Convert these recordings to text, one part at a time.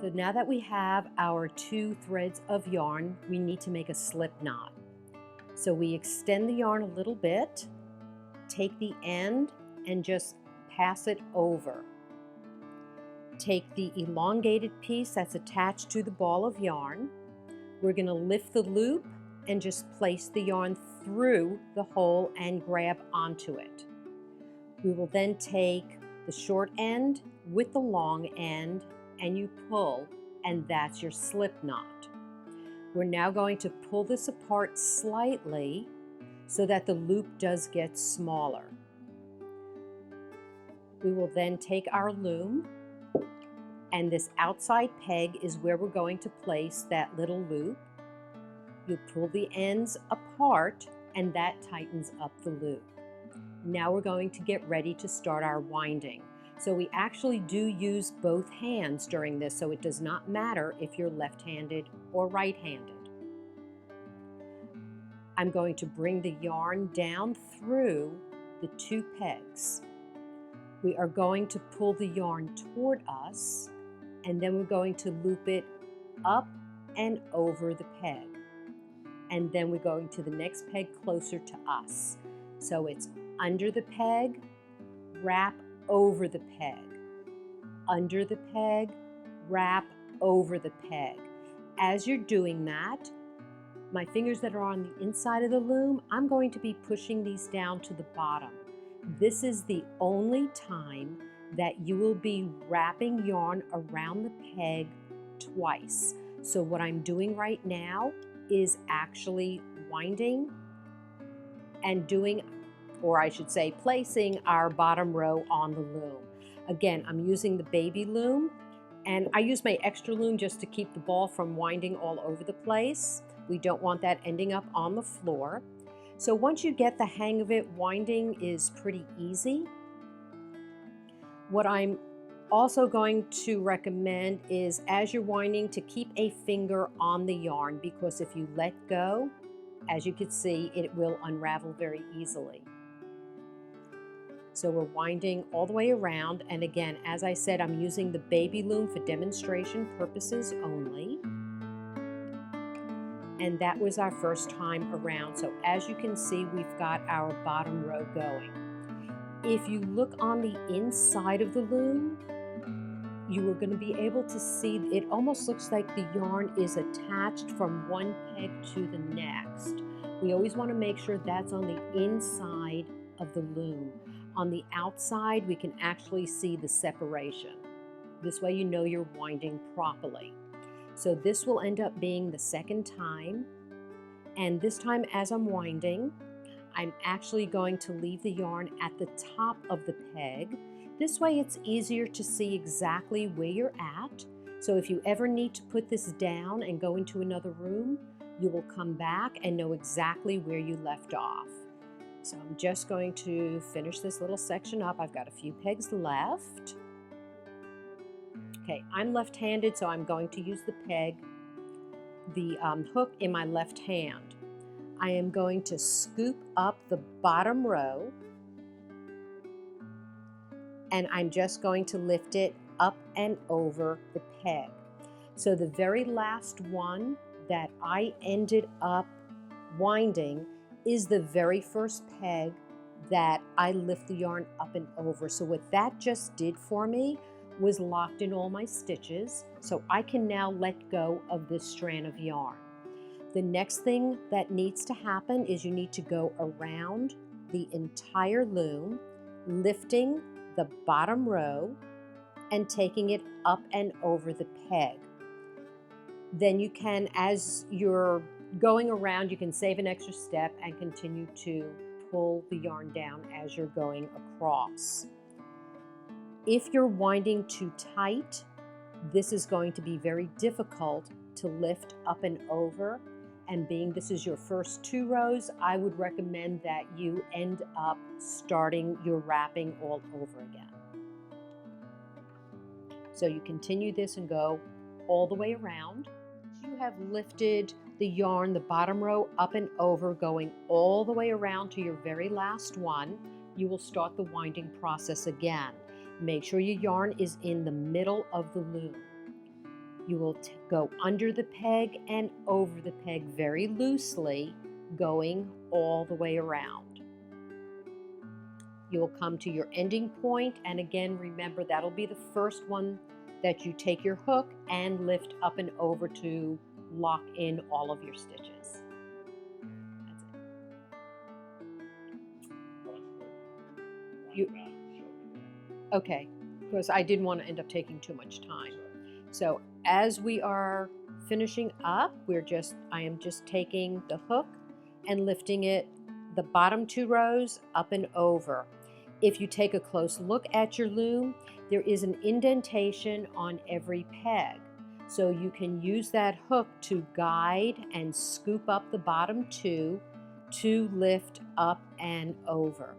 So now that we have our 2 threads of yarn, we need to make a slip knot. So we extend the yarn a little bit, take the end and just pass it over. Take the elongated piece that's attached to the ball of yarn. We're going to lift the loop and just place the yarn through the hole and grab onto it. We will then take the short end with the long end and you pull, and that's your slip knot. We're now going to pull this apart slightly so that the loop does get smaller. We will then take our loom, and this outside peg is where we're going to place that little loop. You pull the ends apart and that tightens up the loop. Now we're going to get ready to start our winding. So we actually do use both hands during this, so it does not matter if you're left-handed or right-handed. I'm going to bring the yarn down through the 2 pegs. We are going to pull the yarn toward us, and then we're going to loop it up and over the peg. And then we're going to the next peg closer to us. So it's under the peg, wrap over the peg, under the peg, wrap over the peg. As you're doing that, my fingers that are on the inside of the loom, I'm going to be pushing these down to the bottom. This is the only time that you will be wrapping yarn around the peg twice. So what I'm doing right now is actually winding and doing, or I should say placing our bottom row on the loom. Again, I'm using the baby loom, and I use my extra loom just to keep the ball from winding all over the place. We don't want that ending up on the floor. So once you get the hang of it, winding is pretty easy. What I'm also going to recommend is, as you're winding, to keep a finger on the yarn, because if you let go, as you can see, it will unravel very easily. So we're winding all the way around, and again, as I said, I'm using the baby loom for demonstration purposes only. And that was our first time around. So as you can see, we've got our bottom row going. If you look on the inside of the loom, you are going to be able to see it almost looks like the yarn is attached from one peg to the next. We always want to make sure that's on the inside of the loom. On the outside, we can actually see the separation. This way you know you're winding properly. So this will end up being the second time. And this time, as I'm winding, I'm actually going to leave the yarn at the top of the peg. This way it's easier to see exactly where you're at. So if you ever need to put this down and go into another room, you will come back and know exactly where you left off. So I'm just going to finish this little section up. I've got a few pegs left. Okay, I'm left-handed, so I'm going to use the peg, the hook in my left hand. I am going to scoop up the bottom row, and I'm just going to lift it up and over the peg. So the very last one that I ended up winding is the very first peg that I lift the yarn up and over. So what that just did for me was locked in all my stitches, so I can now let go of this strand of yarn. The next thing that needs to happen is you need to go around the entire loom, lifting the bottom row and taking it up and over the peg. Then you can, as you're going around, you can save an extra step and continue to pull the yarn down as you're going across. If you're winding too tight, this is going to be very difficult to lift up and over. And being this is your first 2 rows, I would recommend that you end up starting your wrapping all over again. So you continue this and go all the way around. You have lifted the yarn, the bottom row, up and over, going all the way around to your very last one. You will start the winding process again. Make sure your yarn is in the middle of the loom. You will go under the peg and over the peg very loosely, going all the way around. You will come to your ending point, and again, remember that'll be the first one that you take your hook and lift up and over to lock in all of your stitches. That's it. Okay, because I didn't want to end up taking too much time. So as we are finishing up, I am just taking the hook and lifting it the bottom 2 rows up and over. If you take a close look at your loom, there is an indentation on every peg. So you can use that hook to guide and scoop up the bottom 2 to lift up and over.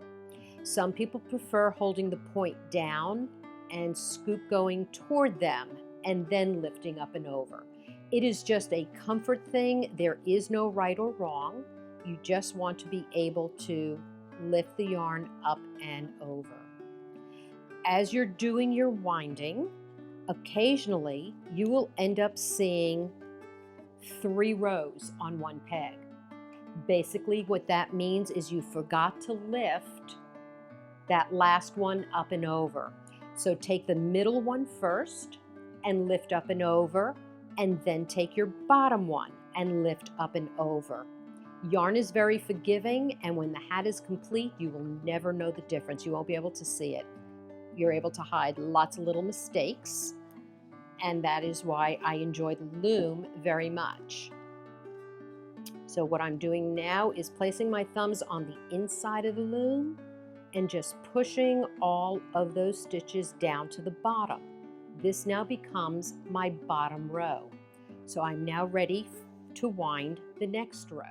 Some people prefer holding the point down and scoop going toward them and then lifting up and over. It is just a comfort thing. There is no right or wrong. You just want to be able to lift the yarn up and over. As you're doing your winding, occasionally you will end up seeing 3 rows on one peg. Basically what that means is you forgot to lift that last one up and over. So take the middle one first and lift up and over, and then take your bottom one and lift up and over. Yarn is very forgiving, and when the hat is complete, you will never know the difference. You won't be able to see it. You're able to hide lots of little mistakes, and that is why I enjoy the loom very much. So what I'm doing now is placing my thumbs on the inside of the loom and just pushing all of those stitches down to the bottom. This now becomes my bottom row. So I'm now ready to wind the next row.